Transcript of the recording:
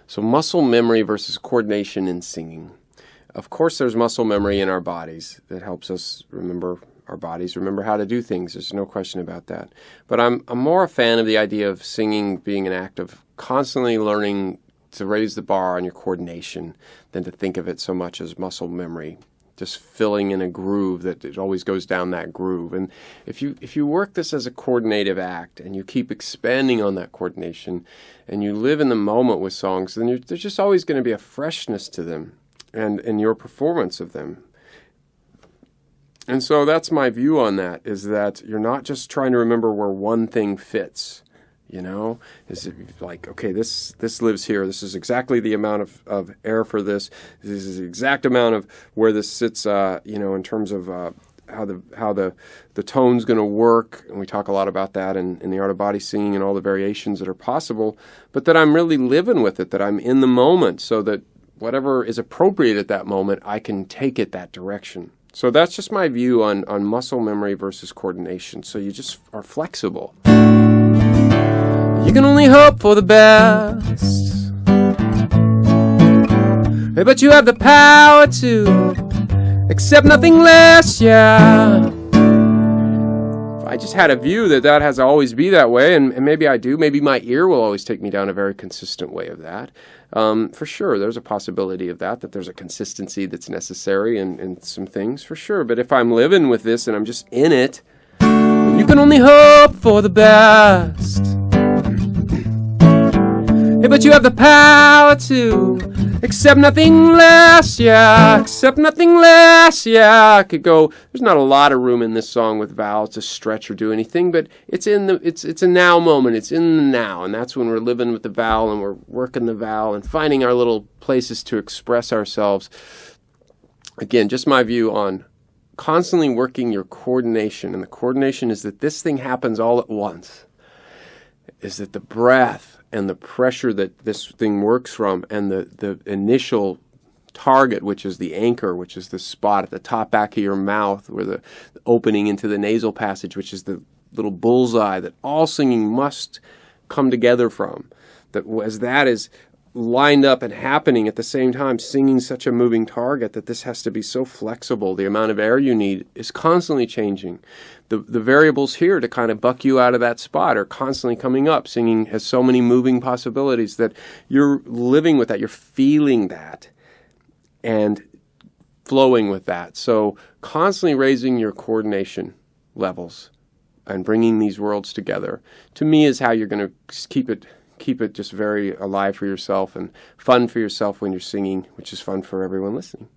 So muscle memory versus coordination in singing. Of course, there's muscle memory in our bodies that helps us remember our bodies, remember how to do things. There's no question about that. But I'm more a fan of the idea of singing being an act of constantly learning to raise the bar on your coordination than to think of it so much as muscle memory, just filling in a groove that it always goes down that groove. And if you work this as a coordinative act and you keep expanding on that coordination and you live in the moment with songs, then there's just always going to be a freshness to them and in your performance of them. And so that's my view on that, is that you're not just trying to remember where one thing fits. You know, is it like, okay, this lives here. This is exactly the amount of air for this. This is the exact amount of where this sits, in terms of how the tone's going to work. And we talk a lot about that in the art of body singing and all the variations that are possible. But that I'm really living with it, that I'm in the moment, so that whatever is appropriate at that moment, I can take it that direction. So that's just my view on muscle memory versus coordination. So you just are flexible. You can only hope for the best, but you have the power to accept nothing less, yeah. I just had a view that has to always be that way, and maybe I do. Maybe my ear will always take me down a very consistent way of that. For sure, there's a possibility of that there's a consistency that's necessary in some things, for sure. But if I'm living with this and I'm just in it, you can only hope for the best. But you have the power to accept nothing less, yeah. Accept nothing less, yeah. I could go. There's not a lot of room in this song with vowels to stretch or do anything, but it's a now moment. It's in the now, and that's when we're living with the vowel and we're working the vowel and finding our little places to express ourselves. Again, just my view on constantly working your coordination, and the coordination is that this thing happens all at once. Is that the breath and the pressure that this thing works from, and the initial target, which is the anchor, which is the spot at the top back of your mouth, where the opening into the nasal passage, which is the little bullseye that all singing must come together from. That as that is lined up and happening at the same time, singing such a moving target, that this has to be so flexible. The amount of air you need is constantly changing. The variables here to kind of buck you out of that spot are constantly coming up. Singing has so many moving possibilities that you're living with that, you're feeling that and flowing with that. So constantly raising your coordination levels and bringing these worlds together, to me, is how you're going to keep it just very alive for yourself and fun for yourself when you're singing, which is fun for everyone listening.